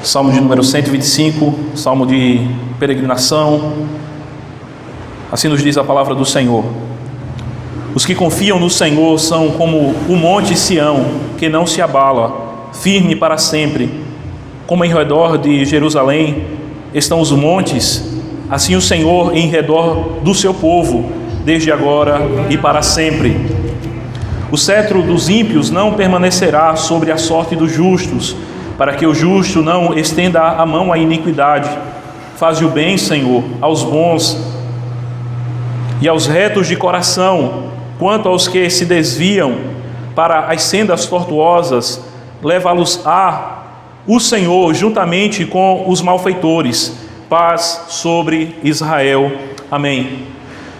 Salmo de número 125, salmo de peregrinação. Assim nos diz a palavra do Senhor: os que confiam no Senhor são como o monte Sião, que não se abala, firme para sempre. Como em redor de Jerusalém estão os montes, assim o Senhor em redor do seu povo, desde agora e para sempre. O cetro dos ímpios não permanecerá sobre a sorte dos justos, para que o justo não estenda a mão à iniquidade. Faze o bem, Senhor, aos bons e aos retos de coração. Quanto aos que se desviam para as sendas tortuosas, leva-los-á o Senhor juntamente com os malfeitores. Paz sobre Israel. Amém.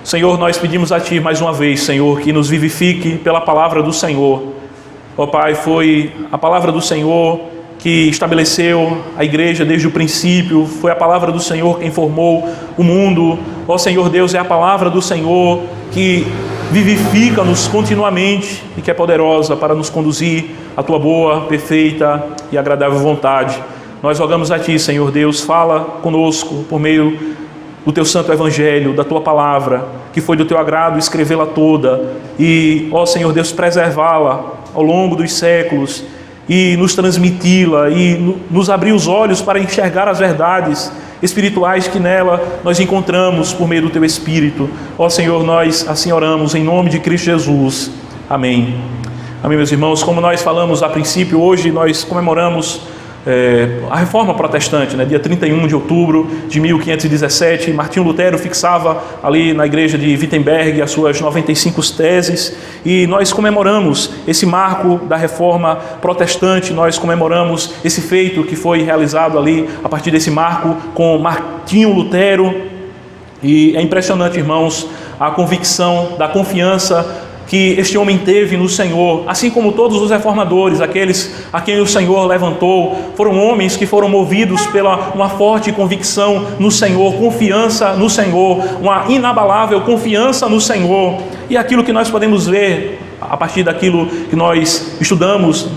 Senhor, nós pedimos a Ti mais uma vez, Senhor, que nos vivifique pela palavra do Senhor. Ó Pai, foi a palavra do Senhor que estabeleceu a igreja desde o princípio, foi a palavra do Senhor quem formou o mundo. Ó Senhor Deus, é a palavra do Senhor que vivifica-nos continuamente e que é poderosa para nos conduzir à Tua boa, perfeita e agradável vontade. Nós rogamos a Ti, Senhor Deus, fala conosco por meio do Teu santo evangelho, da Tua palavra, que foi do Teu agrado escrevê-la toda e, ó Senhor Deus, preservá-la ao longo dos séculos e nos transmiti-la e nos abrir os olhos para enxergar as verdades espirituais que nela nós encontramos por meio do Teu Espírito. Ó Senhor, nós assim oramos em nome de Cristo Jesus. Amém. Amém, meus irmãos. Como nós falamos a princípio, hoje nós comemoramos a Reforma Protestante, dia 31 de outubro de 1517, Martinho Lutero fixava ali na igreja de Wittenberg as suas 95 teses, e nós comemoramos esse marco da Reforma Protestante, nós comemoramos esse feito que foi realizado ali a partir desse marco com Martinho Lutero, e é impressionante, irmãos, a convicção da confiança que este homem teve no Senhor, assim como todos os reformadores, aqueles a quem o Senhor levantou, foram homens que foram movidos pela uma forte convicção no Senhor, confiança no Senhor, uma inabalável confiança no Senhor. E aquilo que nós podemos ver a partir daquilo que nós estudamos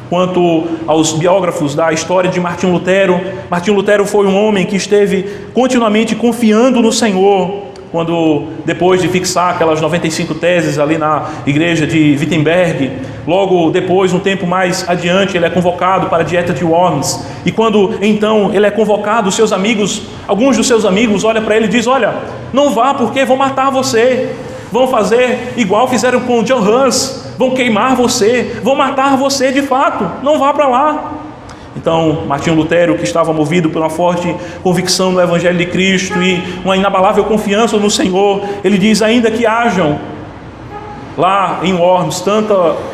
quanto aos biógrafos da história de Martinho Lutero. Martinho Lutero foi um homem que esteve continuamente confiando no Senhor. Quando, depois de fixar aquelas 95 teses ali na igreja de Wittenberg, logo depois, um tempo mais adiante, ele é convocado para a dieta de Worms. E quando então ele é convocado, seus amigos, alguns dos seus amigos olham para ele e dizem: olha, não vá porque vão matar você, vão fazer igual fizeram com John Hus, vão queimar você, vão matar você de fato, não vá para lá. Então, Martinho Lutero, que estava movido por uma forte convicção no Evangelho de Cristo e uma inabalável confiança no Senhor, ele diz: ainda que hajam lá em Worms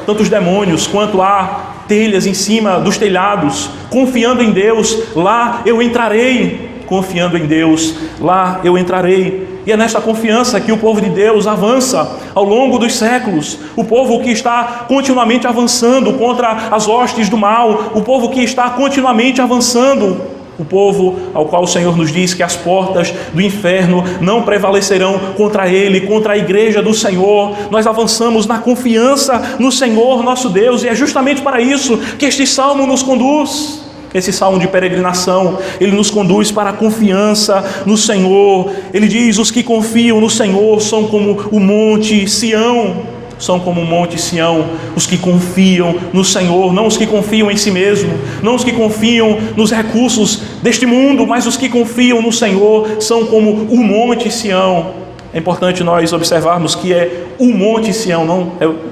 tantos demônios quanto há telhas em cima dos telhados, confiando em Deus, lá eu entrarei. Confiando em Deus, lá eu entrarei. E é nesta confiança que o povo de Deus avança ao longo dos séculos. O povo que está continuamente avançando contra as hostes do mal. O povo que está continuamente avançando. O povo ao qual o Senhor nos diz que as portas do inferno não prevalecerão contra ele, contra a igreja do Senhor. Nós avançamos na confiança no Senhor nosso Deus. E é justamente para isso que este salmo nos conduz. Esse salmo de peregrinação, ele nos conduz para a confiança no Senhor. Ele diz: os que confiam no Senhor são como o monte Sião. São como o monte Sião, os que confiam no Senhor, não os que confiam em si mesmo, não os que confiam nos recursos deste mundo, mas os que confiam no Senhor são como o monte Sião. É importante nós observarmos que é o monte Sião,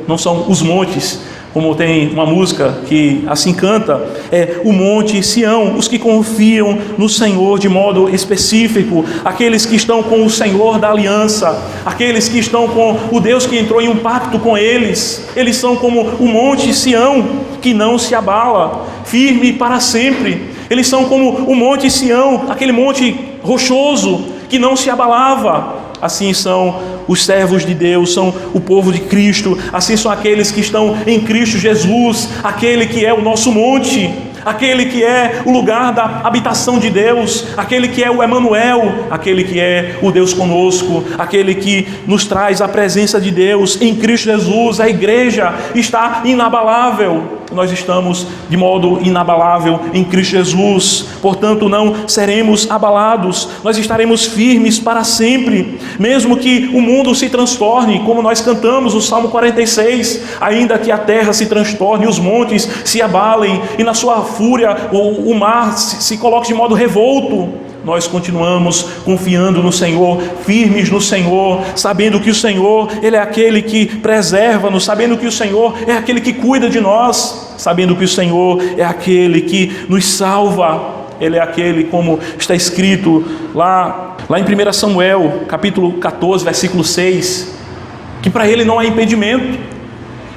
não são os montes, como tem uma música que assim canta, é o monte Sião, os que confiam no Senhor de modo específico, aqueles que estão com o Senhor da aliança, aqueles que estão com o Deus que entrou em um pacto com eles são como o monte Sião, que não se abala, firme para sempre. Eles são como o monte Sião, aquele monte rochoso que não se abalava. Assim são os servos de Deus, são o povo de Cristo, assim são aqueles que estão em Cristo Jesus, aquele que é o nosso monte, aquele que é o lugar da habitação de Deus, aquele que é o Emanuel, aquele que é o Deus conosco, aquele que nos traz a presença de Deus em Cristo Jesus. A igreja está inabalável. Nós estamos de modo inabalável em Cristo Jesus, portanto não seremos abalados, nós estaremos firmes para sempre, mesmo que o mundo se transtorne, como nós cantamos o Salmo 46, ainda que a terra se transtorne, os montes se abalem, e na sua fúria o mar se coloque de modo revolto, nós continuamos confiando no Senhor, firmes no Senhor, sabendo que o Senhor, Ele é aquele que preserva-nos, sabendo que o Senhor é aquele que cuida de nós, sabendo que o Senhor é aquele que nos salva, Ele é aquele, como está escrito lá em 1 Samuel, capítulo 14, versículo 6, que para Ele não há impedimento.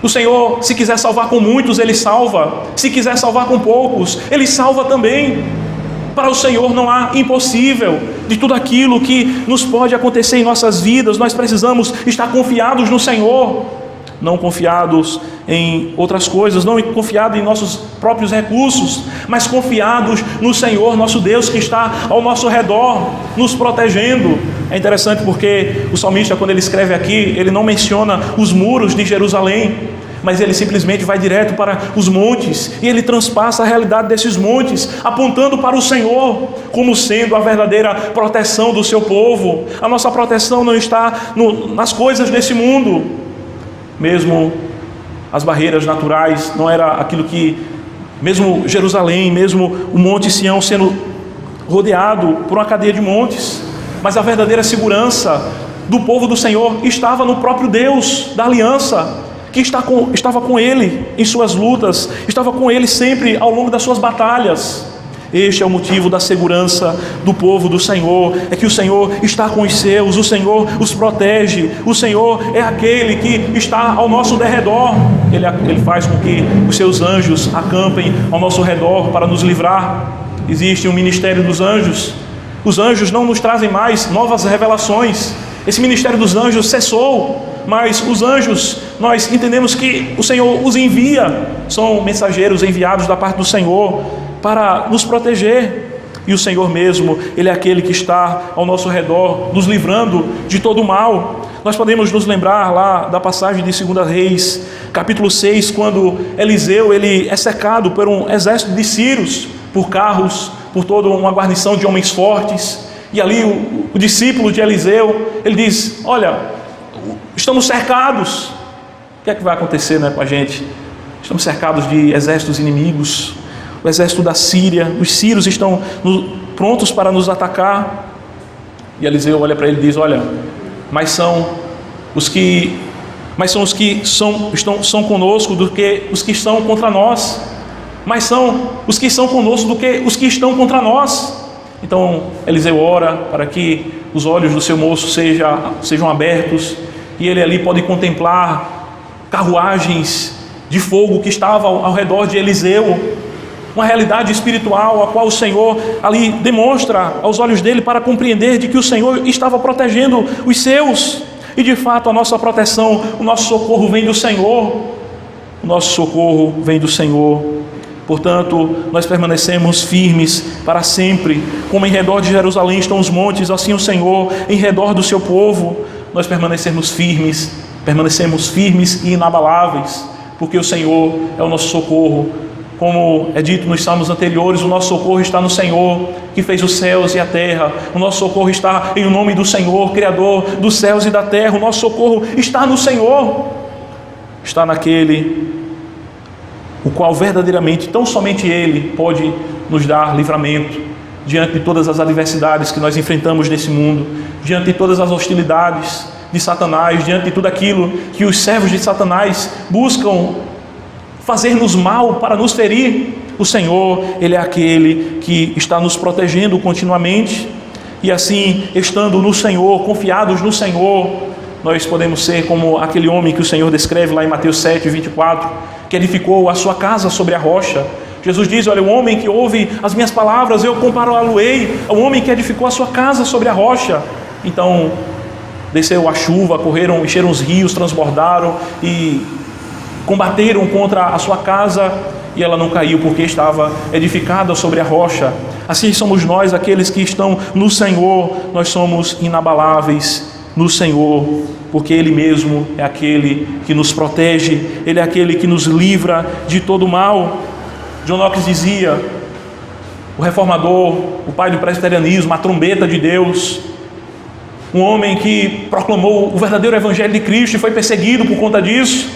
O Senhor, se quiser salvar com muitos, Ele salva, se quiser salvar com poucos, Ele salva também. Para o Senhor não há impossível. De tudo aquilo que nos pode acontecer em nossas vidas, nós precisamos estar confiados no Senhor, não confiados em outras coisas, não confiados em nossos próprios recursos, mas confiados no Senhor, nosso Deus, que está ao nosso redor, nos protegendo. É interessante porque o salmista, quando ele escreve aqui, ele não menciona os muros de Jerusalém, mas ele simplesmente vai direto para os montes, e ele transpassa a realidade desses montes, apontando para o Senhor, como sendo a verdadeira proteção do seu povo. A nossa proteção não está nas coisas desse mundo, mesmo as barreiras naturais, não era aquilo que, mesmo Jerusalém, mesmo o Monte Sião sendo rodeado por uma cadeia de montes, mas a verdadeira segurança do povo do Senhor estava no próprio Deus da aliança, que estava com ele em suas lutas, estava com ele sempre ao longo das suas batalhas. Este é o motivo da segurança do povo do Senhor, é que o Senhor está com os seus, o Senhor os protege, o Senhor é aquele que está ao nosso derredor, Ele faz com que os seus anjos acampem ao nosso redor para nos livrar. Existe um ministério dos anjos. Os anjos não nos trazem mais novas revelações, esse ministério dos anjos cessou, mas os anjos, nós entendemos que o Senhor os envia, são mensageiros enviados da parte do Senhor para nos proteger, e o Senhor mesmo, Ele é aquele que está ao nosso redor, nos livrando de todo o mal. Nós podemos nos lembrar lá da passagem de 2 Reis, capítulo 6, quando Eliseu, ele é cercado por um exército de sírios, por carros, por toda uma guarnição de homens fortes, e ali o discípulo de Eliseu, ele diz: olha, estamos cercados, o que é que vai acontecer, com a gente? Estamos cercados de exércitos inimigos, o exército da Síria, os sírios estão prontos para nos atacar. E Eliseu olha para ele e diz: olha, mas são os que estão conosco do que os que estão contra nós, mas são os que estão conosco do que os que estão contra nós. Então Eliseu ora para que os olhos do seu moço sejam abertos, e ele ali pode contemplar carruagens de fogo que estavam ao redor de Eliseu, uma realidade espiritual a qual o Senhor ali demonstra aos olhos dele para compreender de que o Senhor estava protegendo os seus, e de fato a nossa proteção, o nosso socorro vem do Senhor, o nosso socorro vem do Senhor. Portanto, nós permanecemos firmes para sempre, como em redor de Jerusalém estão os montes, assim o Senhor em redor do seu povo. Nós permanecemos firmes e inabaláveis, porque o Senhor é o nosso socorro. Como é dito nos salmos anteriores, o nosso socorro está no Senhor, que fez os céus e a terra. O nosso socorro está em nome do Senhor, Criador dos céus e da terra. O nosso socorro está no Senhor, está naquele o qual verdadeiramente, tão somente Ele pode nos dar livramento diante de todas as adversidades que nós enfrentamos nesse mundo, diante de todas as hostilidades de Satanás, diante de tudo aquilo que os servos de Satanás buscam fazer-nos mal para nos ferir. O Senhor, Ele é aquele que está nos protegendo continuamente, e assim, estando no Senhor, confiados no Senhor, nós podemos ser como aquele homem que o Senhor descreve lá em Mateus 7, 24, que edificou a sua casa sobre a rocha. Jesus diz: olha, o homem que ouve as minhas palavras, eu compará-lo-ei ao homem que edificou a sua casa sobre a rocha. Então, desceu a chuva, encheram os rios, transbordaram e combateram contra a sua casa, e ela não caiu porque estava edificada sobre a rocha. Assim somos nós, aqueles que estão no Senhor, nós somos inabaláveis no Senhor, porque Ele mesmo é aquele que nos protege, Ele é aquele que nos livra de todo mal. John Knox dizia, o reformador, o pai do presbiterianismo, a trombeta de Deus, um homem que proclamou o verdadeiro evangelho de Cristo e foi perseguido por conta disso.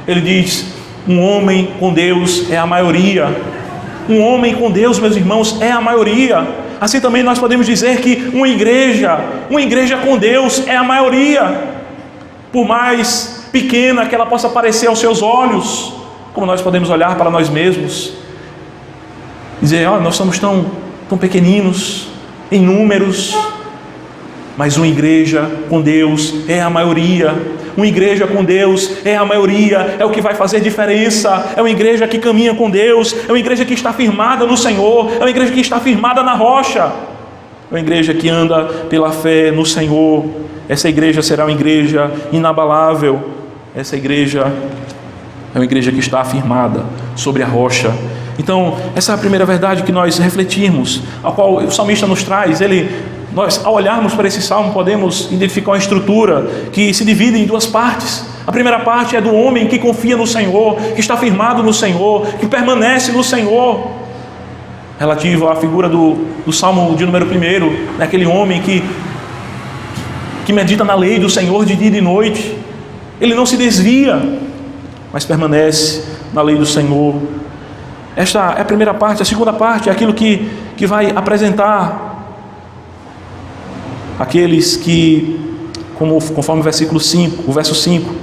Ele diz, um homem com Deus é a maioria. Um homem com Deus, meus irmãos, é a maioria. Assim também nós podemos dizer que uma igreja com Deus é a maioria. Por mais pequena que ela possa parecer aos seus olhos, como nós podemos olhar para nós mesmos, dizer, nós somos tão pequeninos em números, mas uma igreja com Deus é a maioria. Uma igreja com Deus é a maioria, é o que vai fazer diferença. É uma igreja que caminha com Deus, é uma igreja que está firmada no Senhor, é uma igreja que está firmada na rocha, é uma igreja que anda pela fé no Senhor. Essa igreja será uma igreja inabalável. Essa igreja é uma igreja que está firmada sobre a rocha. Então, essa é a primeira verdade que nós refletirmos, a qual o salmista nos traz. Nós, ao olharmos para esse salmo, podemos identificar uma estrutura que se divide em duas partes. A primeira parte é do homem que confia no Senhor, que está firmado no Senhor, que permanece no Senhor. Relativo à figura do salmo de número 1, daquele homem que medita na lei do Senhor de dia e de noite. Ele não se desvia, mas permanece na lei do Senhor. Esta é a primeira parte. A segunda parte é aquilo que vai apresentar aqueles que, conforme o verso 5,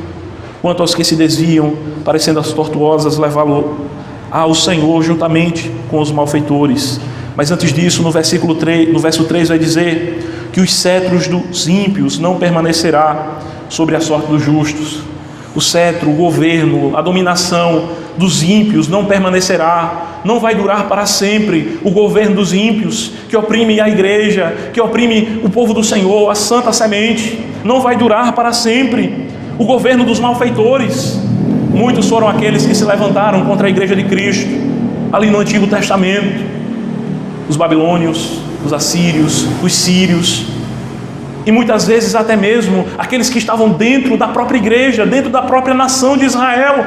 quanto aos que se desviam, parecendo as tortuosas, levá-lo ao Senhor juntamente com os malfeitores. Mas antes disso, no verso 3 vai dizer que os cetros dos ímpios não permanecerá sobre a sorte dos justos. O cetro, o governo, a dominação dos ímpios não permanecerá, não vai durar para sempre. O governo dos ímpios, que oprime a igreja, que oprime o povo do Senhor, a santa semente, não vai durar para sempre. O governo dos malfeitores, muitos foram aqueles que se levantaram contra a igreja de Cristo, ali no Antigo Testamento, os babilônios, os assírios, os sírios, e muitas vezes até mesmo aqueles que estavam dentro da própria igreja, dentro da própria nação de Israel,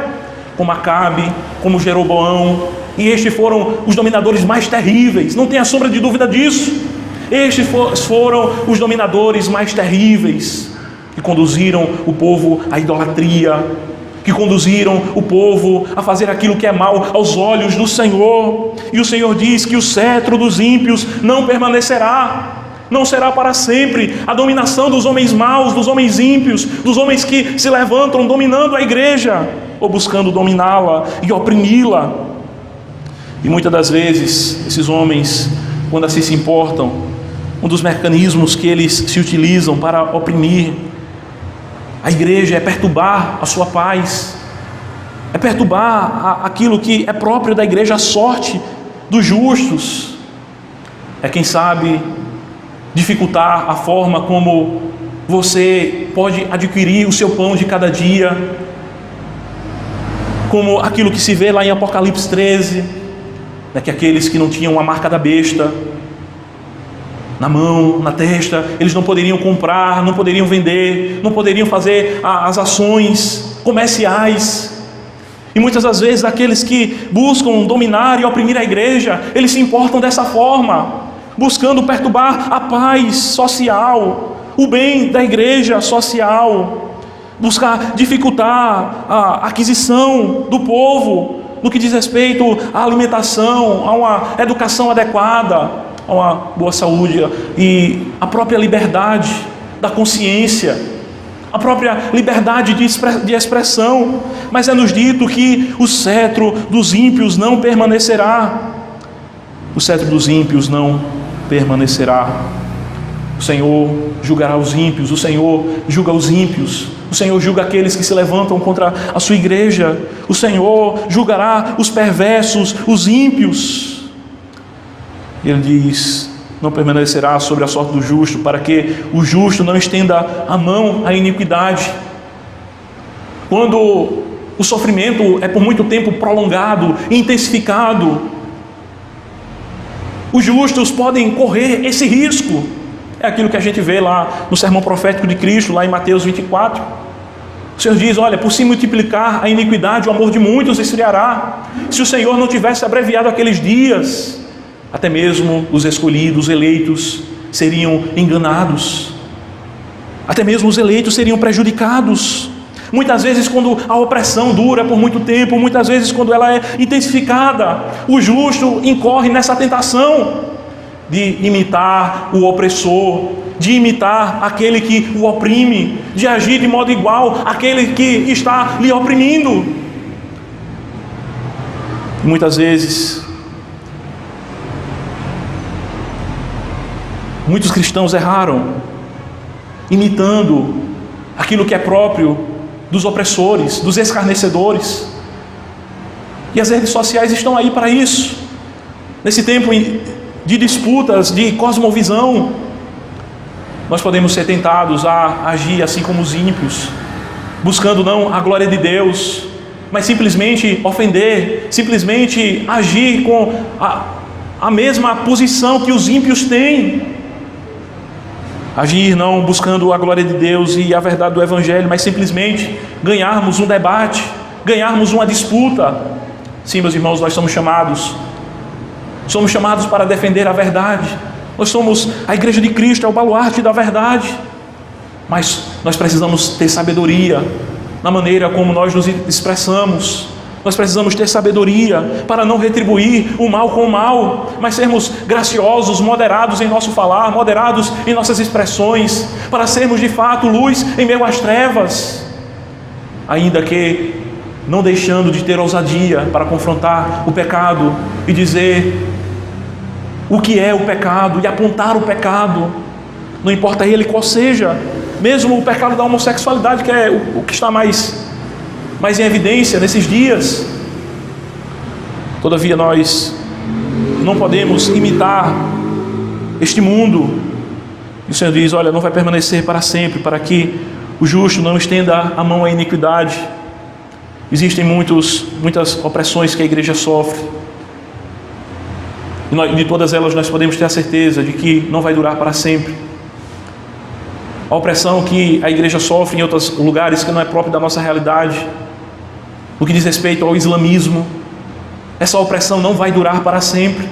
como Acabe, como Jeroboão, e estes foram os dominadores mais terríveis, não tenha sombra de dúvida disso. Estes foram os dominadores mais terríveis, que conduziram o povo à idolatria, que conduziram o povo a fazer aquilo que é mal aos olhos do Senhor. E o Senhor diz que o cetro dos ímpios não permanecerá, não será para sempre. A dominação dos homens maus, dos homens ímpios, dos homens que se levantam dominando a igreja, ou buscando dominá-la e oprimi-la. E muitas das vezes, esses homens, quando assim se importam, um dos mecanismos que eles se utilizam para oprimir a igreja é perturbar a sua paz, é perturbar aquilo que é próprio da igreja, a sorte dos justos. É, quem sabe, dificultar a forma como você pode adquirir o seu pão de cada dia, como aquilo que se vê lá em Apocalipse 13, que aqueles que não tinham a marca da besta na mão, na testa, eles não poderiam comprar, não poderiam vender, não poderiam fazer as ações comerciais. E muitas das vezes aqueles que buscam dominar e oprimir a igreja, eles se importam dessa forma, buscando perturbar a paz social, o bem da igreja social, buscar dificultar a aquisição do povo no que diz respeito à alimentação, a uma educação adequada, a uma boa saúde e a própria liberdade da consciência, a própria liberdade de expressão. Mas é-nos dito que o cetro dos ímpios não permanecerá. O cetro dos ímpios não permanecerá. O Senhor julgará os ímpios, o Senhor julga os ímpios, o Senhor julga aqueles que se levantam contra a sua igreja, o Senhor julgará os perversos, os ímpios. Ele diz, não permanecerá sobre a sorte do justo, para que o justo não estenda a mão à iniquidade. Quando o sofrimento é por muito tempo prolongado, intensificado. Os justos podem correr esse risco. É aquilo que a gente vê lá no sermão profético de Cristo, lá em Mateus 24. O Senhor diz, olha, por se multiplicar a iniquidade, o amor de muitos esfriará. Se o Senhor não tivesse abreviado aqueles dias, até mesmo os escolhidos, os eleitos, seriam enganados. Até mesmo os eleitos seriam prejudicados. Muitas vezes quando a opressão dura por muito tempo, muitas vezes quando ela é intensificada, o justo incorre nessa tentação de imitar o opressor, de imitar aquele que o oprime, de agir de modo igual àquele que está lhe oprimindo. E muitas vezes, muitos cristãos erraram, imitando aquilo que é próprio dos opressores, dos escarnecedores. E as redes sociais estão aí para isso. Nesse tempo de disputas, de cosmovisão, nós podemos ser tentados a agir assim como os ímpios, buscando não a glória de Deus, mas simplesmente ofender, simplesmente agir com a mesma posição que os ímpios têm. Agir não buscando a glória de Deus e a verdade do Evangelho, mas simplesmente ganharmos um debate, ganharmos uma disputa. Sim, meus irmãos, nós somos chamados para defender a verdade. Nós somos a Igreja de Cristo, é o baluarte da verdade. Mas nós precisamos ter sabedoria na maneira como nós nos expressamos. Nós precisamos ter sabedoria para não retribuir o mal com o mal, mas sermos graciosos, moderados em nosso falar, moderados em nossas expressões, para sermos de fato luz em meio às trevas, ainda que não deixando de ter ousadia para confrontar o pecado e dizer o que é o pecado e apontar o pecado, não importa ele qual seja, mesmo o pecado da homossexualidade, que é o que está mais em evidência nesses dias. Todavia nós não podemos imitar este mundo. E o Senhor diz, olha, não vai permanecer para sempre, para que o justo não estenda a mão à iniquidade. Existem muitas opressões que a igreja sofre, e de todas elas nós podemos ter a certeza de que não vai durar para sempre. A opressão que a igreja sofre em outros lugares que não é próprio da nossa realidade, no que diz respeito ao islamismo, essa opressão não vai durar para sempre.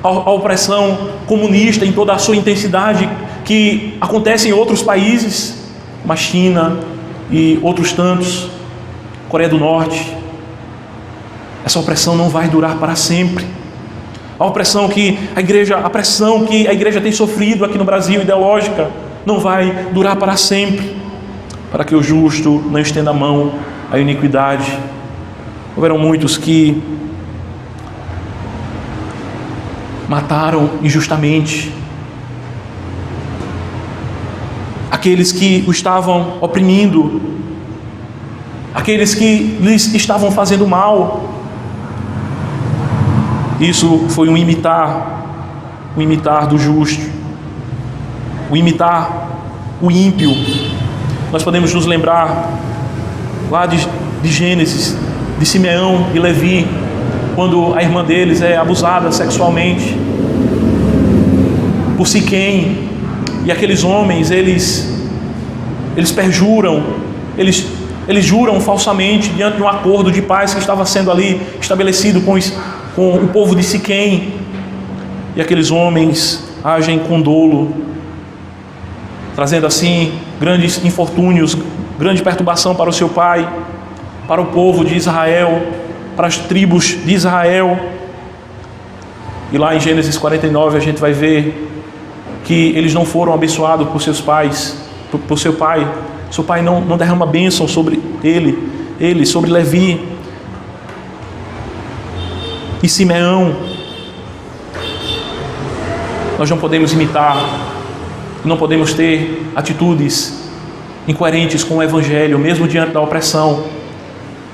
A opressão comunista em toda a sua intensidade que acontece em outros países, como a China e outros tantos, Coreia do Norte, essa opressão não vai durar para sempre. A pressão que a igreja tem sofrido aqui no Brasil, ideológica, não vai durar para sempre, para que o justo não estenda a mão à iniquidade. Houveram muitos que mataram injustamente aqueles que o estavam oprimindo, aqueles que lhes estavam fazendo mal. Isso foi um imitar do justo, o imitar o ímpio. Nós podemos nos lembrar lá de Gênesis, de Simeão e Levi, quando a irmã deles é abusada sexualmente por Siquém, e aqueles homens, eles perjuram, eles juram falsamente diante de um acordo de paz que estava sendo ali estabelecido com o povo de Siquém, e aqueles homens agem com dolo, trazendo assim grandes infortúnios, grande perturbação para o seu pai, para o povo de Israel, para as tribos de Israel. E lá em Gênesis 49 a gente vai ver que eles não foram abençoados por seus pais, por seu pai. Seu pai não derrama bênção sobre ele, sobre Levi e Simeão. Nós não podemos imitar, não podemos ter atitudes incoerentes com o Evangelho, mesmo diante da opressão.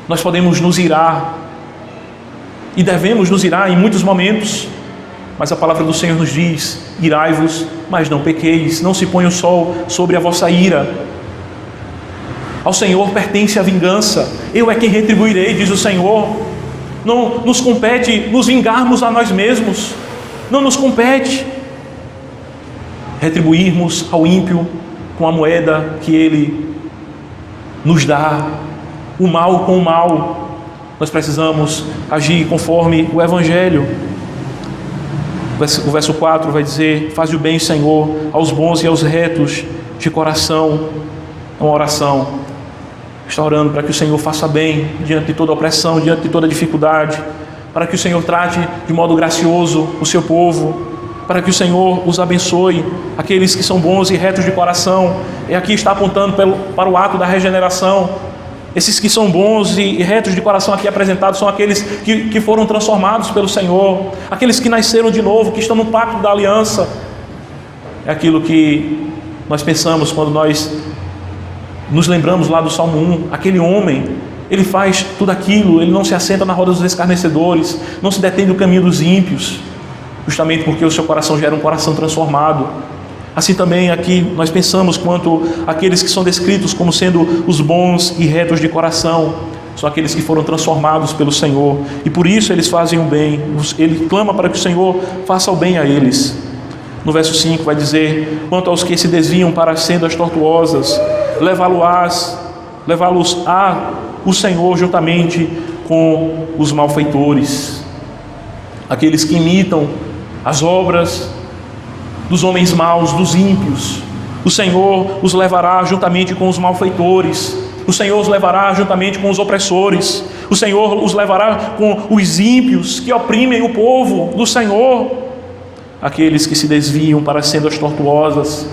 Nós podemos nos irar, e devemos nos irar em muitos momentos, mas a palavra do Senhor nos diz: irai-vos, mas não pequeis, não se ponha o sol sobre a vossa ira. Ao Senhor pertence a vingança. Eu é quem retribuirei, diz o Senhor. Não nos compete nos vingarmos a nós mesmos. Não nos compete retribuirmos ao ímpio com a moeda que ele nos dá, o mal com o mal. Nós precisamos agir conforme o Evangelho. O verso 4 vai dizer: faze o bem, Senhor, aos bons e aos retos de coração. É uma oração. Está orando para que o Senhor faça bem diante de toda opressão, diante de toda dificuldade, para que o Senhor trate de modo gracioso o seu povo, para que o Senhor os abençoe, aqueles que são bons e retos de coração. E aqui está apontando para o ato da regeneração. Esses que são bons e retos de coração aqui apresentados são aqueles que foram transformados pelo Senhor, aqueles que nasceram de novo, que estão no pacto da aliança. É aquilo que nós pensamos quando nós nos lembramos lá do Salmo 1, aquele homem, ele faz tudo aquilo, ele não se assenta na roda dos escarnecedores, não se detém do caminho dos ímpios, justamente porque o seu coração já era um coração transformado. Assim também aqui nós pensamos quanto aqueles que são descritos como sendo os bons e retos de coração, são aqueles que foram transformados pelo Senhor, e por isso eles fazem o bem. Ele clama para que o Senhor faça o bem a eles. No verso 5 vai dizer: quanto aos que se desviam para as sendas tortuosas, levá-los a o Senhor juntamente com os malfeitores, aqueles que imitam as obras dos homens maus, dos ímpios. O Senhor os levará juntamente com os malfeitores. O Senhor os levará juntamente com os opressores. O Senhor os levará com os ímpios que oprimem o povo do Senhor. Aqueles que se desviam para as sendas tortuosas,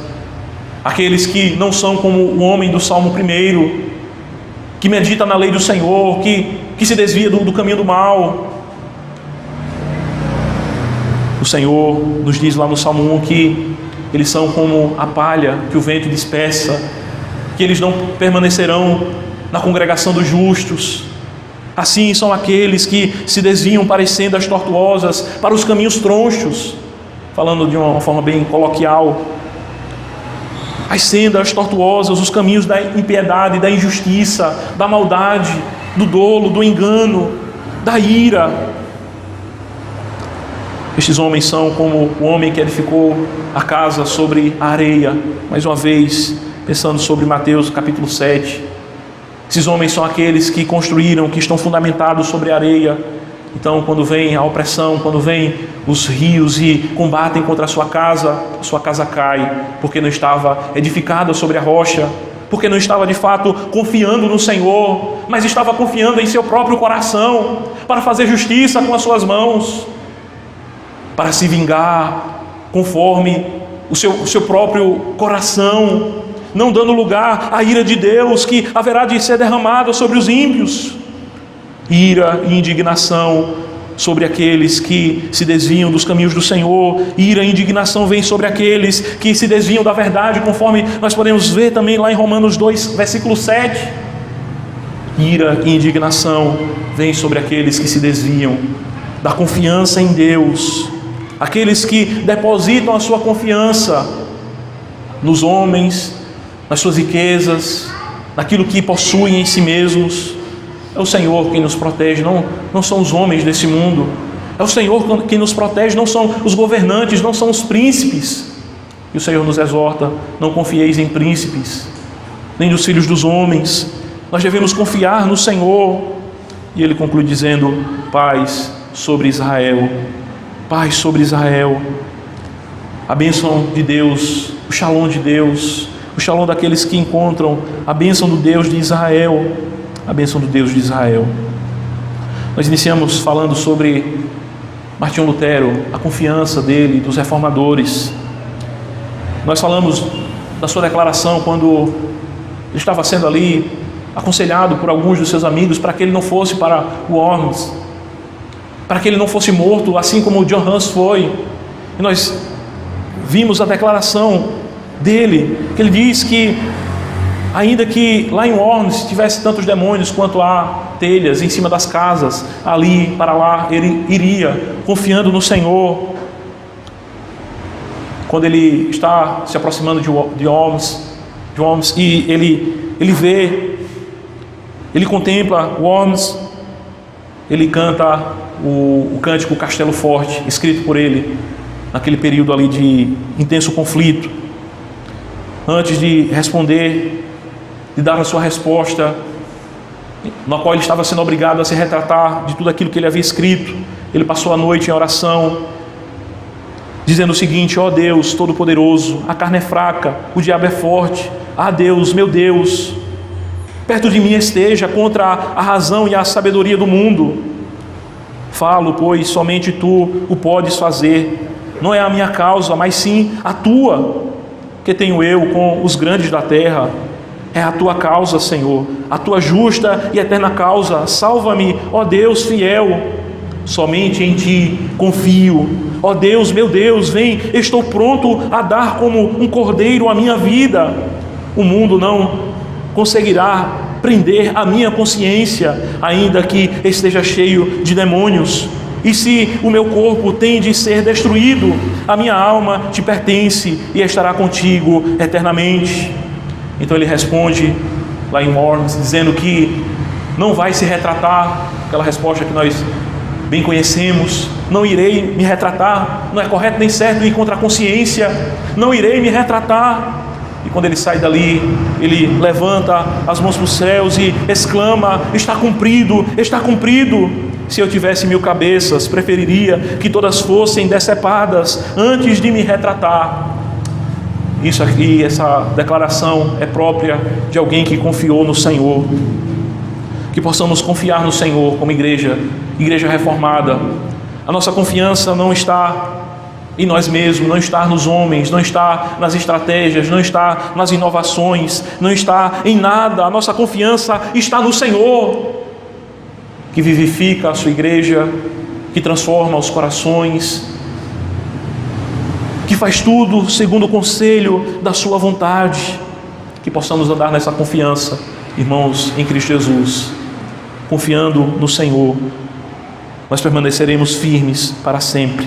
aqueles que não são como o homem do Salmo 1, que medita na lei do Senhor, que se desvia do caminho do mal. O Senhor nos diz lá no Salmo 1 que eles são como a palha que o vento dispersa, que eles não permanecerão na congregação dos justos. Assim são aqueles que se desviam para as sendas tortuosas, para os caminhos tronchos, falando de uma forma bem coloquial. As sendas tortuosas, os caminhos da impiedade, da injustiça, da maldade, do dolo, do engano, da ira. Estes homens são como o homem que edificou a casa sobre a areia. Mais uma vez, pensando sobre Mateus capítulo 7. Esses homens são aqueles que construíram, que estão fundamentados sobre a areia. Então, quando vem a opressão, quando vem os rios e combatem contra a sua casa cai, porque não estava edificada sobre a rocha, porque não estava de fato confiando no Senhor, mas estava confiando em seu próprio coração, para fazer justiça com as suas mãos, para se vingar conforme o seu próprio coração, não dando lugar à ira de Deus que haverá de ser derramada sobre os ímpios. Ira e indignação sobre aqueles que se desviam dos caminhos do Senhor. Ira e indignação vem sobre aqueles que se desviam da verdade, conforme nós podemos ver também lá em Romanos 2, versículo 7. Ira e indignação vem sobre aqueles que se desviam da confiança em Deus, aqueles que depositam a sua confiança nos homens, nas suas riquezas, naquilo que possuem em si mesmos. É o Senhor quem nos protege, não são os homens desse mundo. É o Senhor quem nos protege, não são os governantes, não são os príncipes. E o Senhor nos exorta: não confieis em príncipes, nem nos filhos dos homens. Nós devemos confiar no Senhor. E ele conclui dizendo: paz sobre Israel, paz sobre Israel. A bênção de Deus, o shalom de Deus, o shalom daqueles que encontram a bênção do Deus de Israel, a bênção do Deus de Israel. Nós iniciamos falando sobre Martinho Lutero, a confiança dele, dos reformadores. Nós falamos da sua declaração quando ele estava sendo ali aconselhado por alguns dos seus amigos para que ele não fosse para Worms, para que ele não fosse morto, assim como o John Hus foi. E nós vimos a declaração dele, que ele diz que ainda que lá em Worms tivesse tantos demônios quanto há telhas em cima das casas, ali para lá ele iria, confiando no Senhor. Quando ele está se aproximando de Worms, e ele vê Ele contempla Worms, ele canta o cântico Castelo Forte, escrito por ele naquele período ali de intenso conflito. Antes de responder, de dar a sua resposta, na qual ele estava sendo obrigado a se retratar de tudo aquilo que ele havia escrito, ele passou a noite em oração, dizendo o seguinte: ó Deus Todo-Poderoso, a carne é fraca, o diabo é forte. Ah Deus, meu Deus, perto de mim esteja contra a razão e a sabedoria do mundo. Falo, pois somente tu o podes fazer. Não é a minha causa, mas sim a tua, que tenho eu com os grandes da terra. É a tua causa, Senhor, a tua justa e eterna causa. Salva-me, ó Deus fiel. Somente em ti confio. Ó Deus, meu Deus, vem, estou pronto a dar como um cordeiro a minha vida. O mundo não conseguirá prender a minha consciência, ainda que esteja cheio de demônios. E se o meu corpo tem de ser destruído, a minha alma te pertence e estará contigo eternamente. Então ele responde lá em Worms, dizendo que não vai se retratar, aquela resposta que nós bem conhecemos: não irei me retratar, não é correto nem certo ir contra a consciência, não irei me retratar. E quando ele sai dali, ele levanta as mãos para os céus e exclama: está cumprido, está cumprido. Se eu tivesse 1000 cabeças, preferiria que todas fossem decepadas antes de me retratar. Isso aqui, essa declaração é própria de alguém que confiou no Senhor. Que possamos confiar no Senhor como igreja reformada. A nossa confiança não está em nós mesmos, não está nos homens, não está nas estratégias, não está nas inovações, não está em nada. A nossa confiança está no Senhor, que vivifica a sua igreja, que transforma os corações, que faz tudo segundo o conselho da sua vontade. Que possamos andar nessa confiança, irmãos, em Cristo Jesus. Confiando no Senhor, nós permaneceremos firmes para sempre.